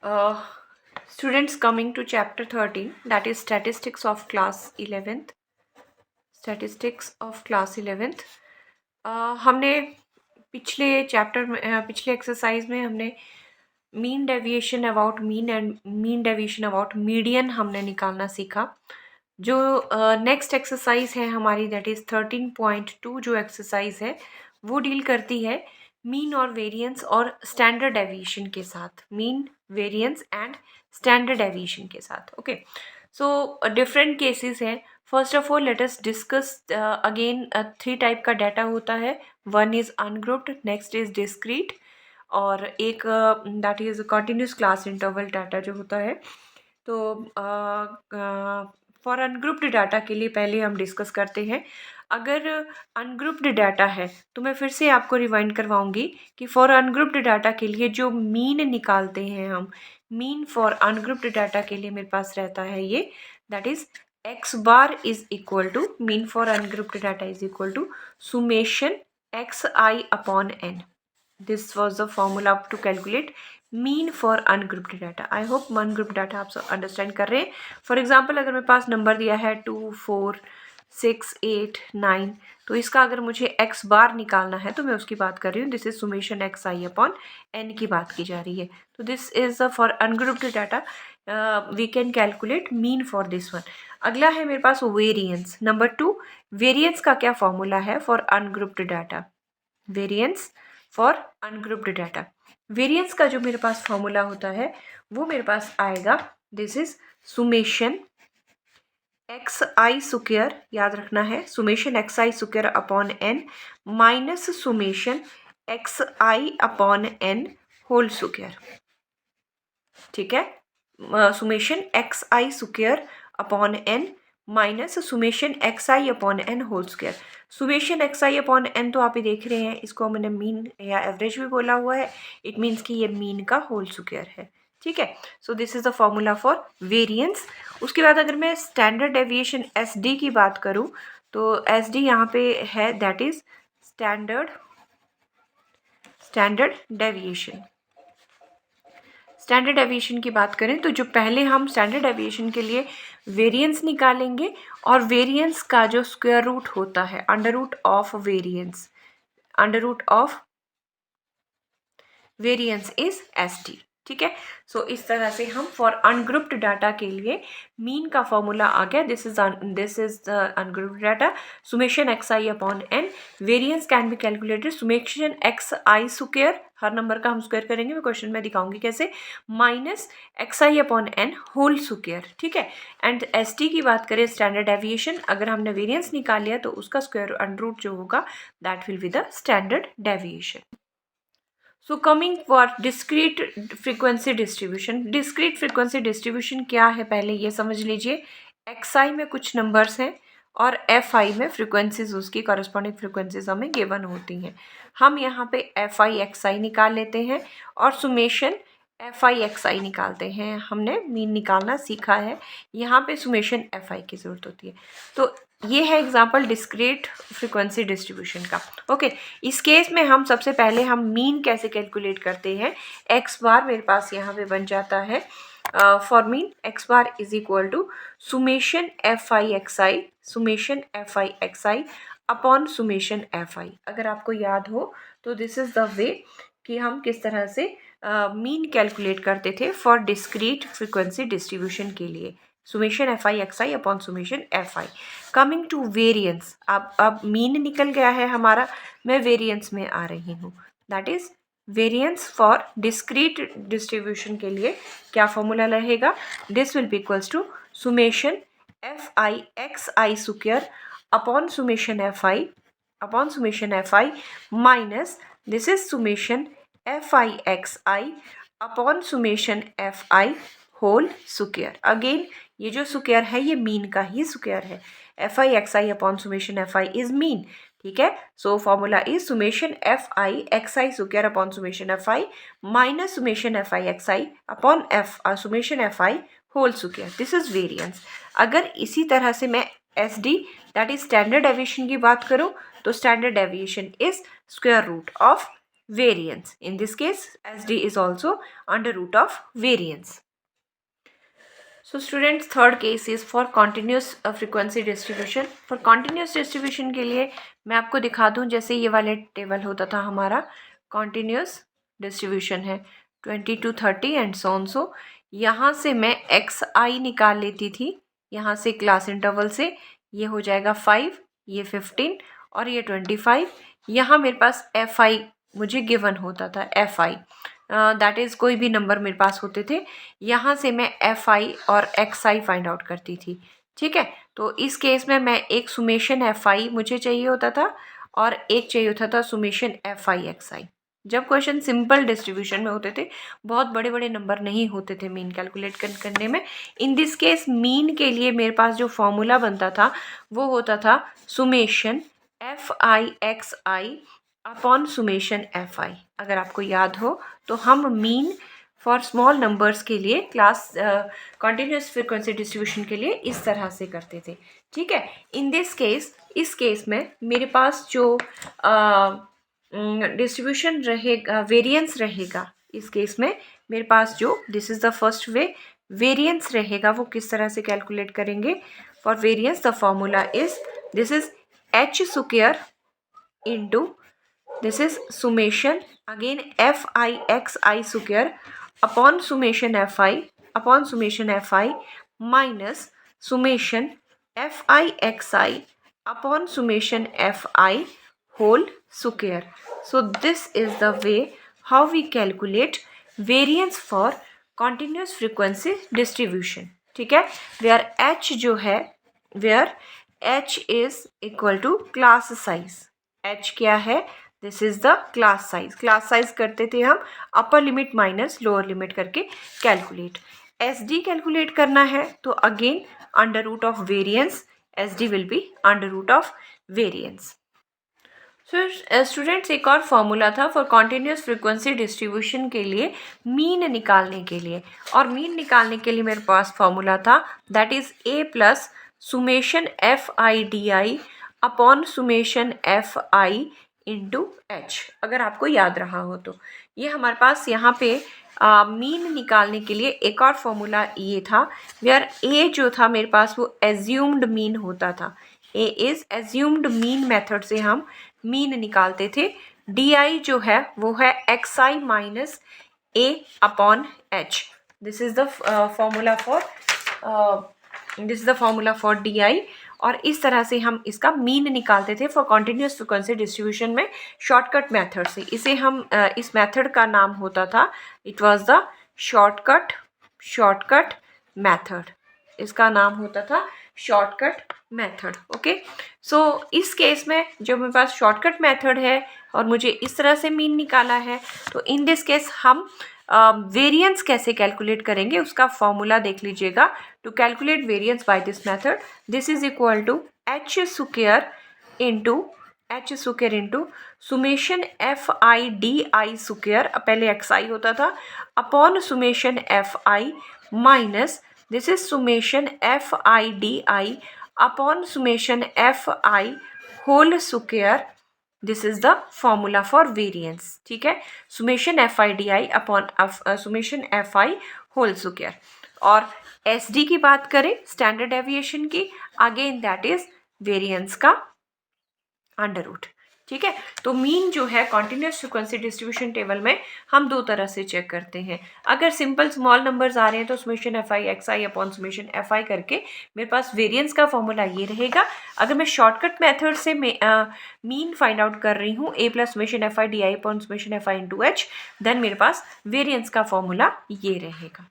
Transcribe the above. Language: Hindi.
Uh, Students, coming to chapter 13, that is statistics of class 11th. Statistics of class 11th. हमने पिछले चैप्टर में पिछले एक्सरसाइज में हमने mean deviation about mean and mean deviation about median हमने निकालना सीखा। जो नेक्स्ट एक्सरसाइज है हमारी, दैट इज़ 13.2 जो एक्सरसाइज है वो डील करती है मीन और वेरिएंस और स्टैंडर्ड डेविएशन के साथ, mean variance and standard deviation के साथ। ओके, सो डिफरेंट केसेस हैं। First of all let us discuss again 3 type का डाटा होता है। One is ungrouped, next is discrete और एक that is continuous class interval data जो होता है। तो फॉर अनग्रुप्ड डाटा के लिए पहले हम डिस्कस करते हैं। अगर अनग्रुप्ड डाटा है तो मैं फिर से आपको रिवाइंड करवाऊंगी कि फॉर अनग्रुप्ड डाटा के लिए जो मीन निकालते हैं हम, मीन फॉर अनग्रुप्ड डाटा के लिए मेरे पास रहता है ये, that is x bar is equal to, mean for ungrouped data is equal to summation x i upon n. This was the formula to calculate mean for ungrouped data. I hope ungrouped data आप सब अंडरस्टैंड कर रहे हैं। फॉर एग्जाम्पल अगर मेरे पास नंबर दिया है 2, 4, 6, 8, 9, तो इसका अगर मुझे एक्स बार निकालना है तो मैं उसकी बात कर रही हूँ। This is summation x i upon n की बात की जा रही है। तो this is for ungrouped data we can calculate mean for this one. अगला है मेरे पास वेरिएंस। नंबर 2, वेरिएंस का क्या फॉर्मूला है for ungrouped data? Variance for ungrouped data, variance का जो मेरे पास फॉर्मूला होता है वो मेरे पास आएगा, this is summation x i square, याद रखना है summation x i square upon n minus summation x i upon n whole square. ठीक है, summation x i square upon n minus summation x i upon n whole square. Summation x i upon n तो आप ही देख रहे हैं, इसको मैंने मीन या एवरेज भी बोला हुआ है। इट मीन्स कि ये मीन का होल स्क्वायर है। ठीक है, so this is the formula for variance. उसके बाद अगर मैं स्टैंडर्ड डेविएशन एस डी की बात करूँ तो एस डी यहाँ पे है, that is standard deviation. Standard deviation की बात करें तो जो पहले हम स्टैंडर्ड डेविएशन के लिए वेरिएंस निकालेंगे और वेरिएंस का जो स्क्वायर रूट होता है, under root of variance, under root of variance is s t. ठीक है, सो इस तरह से हम फॉर अनग्रुप्ड डाटा के लिए मीन का फॉर्मूला आ गया। This is the ungrouped data, summation x i upon n. Variance can be calculated summation x i square, हर नंबर का हम स्क्वायर करेंगे, मैं क्वेश्चन में दिखाऊंगी कैसे, minus x i upon n whole square. ठीक है, एंड एस टी की बात करें स्टैंडर्ड डेविएशन, अगर हमने वेरिएंस निकाल लिया तो उसका स्क्वायर अंडर रूट जो होगा that will be the standard deviation. So coming for discrete frequency distribution. Discrete frequency distribution क्या है पहले ये समझ लीजिए। एक्स आई में कुछ नंबर्स हैं और एफ आई में फ्रीक्वेंसीज, उसकी कॉरस्पॉन्डिंग फ्रीक्वेंसीज हमें गिवन होती हैं। हम यहाँ पे एफ आई एक्स आई निकाल लेते हैं और सुमेशन एफ आई एक्स आई निकालते हैं। हमने मीन निकालना सीखा है, यहाँ पे सुमेशन एफ आई की ज़रूरत होती है। तो ये है एग्जाम्पल डिस्क्रीट फ्रीक्वेंसी डिस्ट्रीब्यूशन का। ओके, इस केस में हम सबसे पहले हम मीन कैसे कैलकुलेट करते हैं। एक्स बार मेरे पास यहाँ पे बन जाता है, for mean x bar is equal to summation f i x i, summation f i x i upon summation f i. अगर आपको याद हो तो दिस इज द वे कि हम किस तरह से मीन कैलकुलेट करते थे फॉर डिस्क्रीट फ्रीक्वेंसी डिस्ट्रीब्यूशन के लिए, summation f i x i upon summation f i. Coming to variance, अब मीन निकल गया है हमारा, मैं वेरिएंस में आ रही हूँ। That is variance for discrete distribution के लिए क्या फॉर्मूला रहेगा, this will be equals to summation f i x i square upon summation f i minus this is summation f i x i upon summation f i whole square. Again ये जो स्क्वायर है ये मीन का ही स्क्वायर है। F i x i upon summation f i is mean. ठीक है, so formula is summation f i x i square upon summation f i minus summation f i x i upon summation f i whole square. This is variance. अगर इसी तरह से मैं s d that is standard deviation की बात करूँ तो standard deviation is square root of variance. In this case, SD is also under root of variance. So students, third case is for continuous frequency distribution. For continuous distribution के लिए मैं आपको दिखा दूं, जैसे ये वाले टेबल होता था हमारा, continuous distribution है 20 to 30 एंड सो ऑन. सो यहाँ से मैं xi निकाल लेती थी, यहाँ से क्लास इंटरवल से, ये हो जाएगा 5, ये 15 और ये 25. यहाँ मेरे पास fi मुझे गिवन होता था, fi दैट इज़ कोई भी नंबर मेरे पास होते थे, यहाँ से मैं fi और xi फाइंड आउट करती थी. ठीक है, तो इस केस में मैं एक सुमेशन fi मुझे चाहिए होता था और एक चाहिए होता था सुमेशन fi xi. जब क्वेश्चन सिंपल डिस्ट्रीब्यूशन में होते थे, बहुत बड़े बड़े नंबर नहीं होते थे मीन कैलकुलेट करने में. इन दिस केस मीन के लिए मेरे पास जो फॉर्मूला बनता था वो होता था summation fi xi upon summation fi. अगर आपको याद हो तो हम मीन फॉर स्मॉल नंबर्स के लिए क्लास कंटिन्यूस फ्रीक्वेंसी डिस्ट्रीब्यूशन के लिए इस तरह से करते थे. ठीक है, इन दिस केस, इस केस में मेरे पास जो डिस्ट्रीब्यूशन रहेगा, वेरिएंस रहेगा, इस केस में मेरे पास जो, this is the first way, variance रहेगा वो किस तरह से कैलकुलेट करेंगे. For variance the formula is, this is h square into, this is summation again fi xi square upon summation fi minus summation fi xi upon summation fi whole square. So this is the way how we calculate variance for continuous frequency distribution. ठीक है, where h जो है, where h is equal to class size. h क्या है, this is the class size. Class size करते थे हम upper limit minus lower limit करके कैलकुलेट. SD कैलकुलेट करना है तो again under root of variance, SD will be under root of variance. So students, एक और फॉर्मूला था फॉर कॉन्टिन्यूस फ्रीक्वेंसी डिस्ट्रीब्यूशन के लिए मीन निकालने के लिए. और मीन निकालने के लिए मेरे पास फॉर्मूला था, that is a plus summation FI/DI upon summation FI into h. अगर आपको याद रहा हो तो ये हमारे पास यहाँ पे मीन निकालने के लिए एक और फॉर्मूला ये था, वेयर a जो था मेरे पास वो एज्यूम्ड मीन होता था. a is assumed mean method से हम मीन निकालते थे. di जो है वो है xi minus a upon h. This is the formula for di. और इस तरह से हम इसका मीन निकालते थे फॉर कॉन्टिन्यूस फ्रीक्वेंसी डिस्ट्रीब्यूशन में शॉर्टकट मेथड से. इसे हम इस मेथड का नाम होता था, it was the shortcut method. इसका नाम होता था शॉर्टकट मेथड. ओके, सो इस केस में जो मेरे पास शॉर्टकट मेथड है और मुझे इस तरह से मीन निकाला है, तो इन दिस केस हम वेरिएंस कैसे कैलकुलेट करेंगे उसका फॉर्मूला देख लीजिएगा. To calculate variance by this method, this is equal to h square into summation FI/DI square, पहले xi होता था, upon summation fi minus, this is summation FI/DI upon summation fi whole square. This is the formula for variance. ठीक है, summation FI/DI upon summation fi whole square. और SD की बात करें, स्टैंडर्ड डेविएशन की, अगेन दैट इज वेरिएंस का अंडर रूट. ठीक है, तो मीन जो है कॉन्टिन्यूस फ्रीक्वेंसी डिस्ट्रीब्यूशन टेबल में हम दो तरह से चेक करते हैं. अगर सिंपल स्मॉल नंबर्स आ रहे हैं तो summation FI xi upon summation FI करके मेरे पास वेरिएंस का फॉर्मूला ये रहेगा. अगर मैं शॉर्टकट मेथड से मीन फाइंड आउट कर रही हूँ a plus summation FI/DI upon summation FI into h, then मेरे पास वेरिएंस का फॉर्मूला ये रहेगा.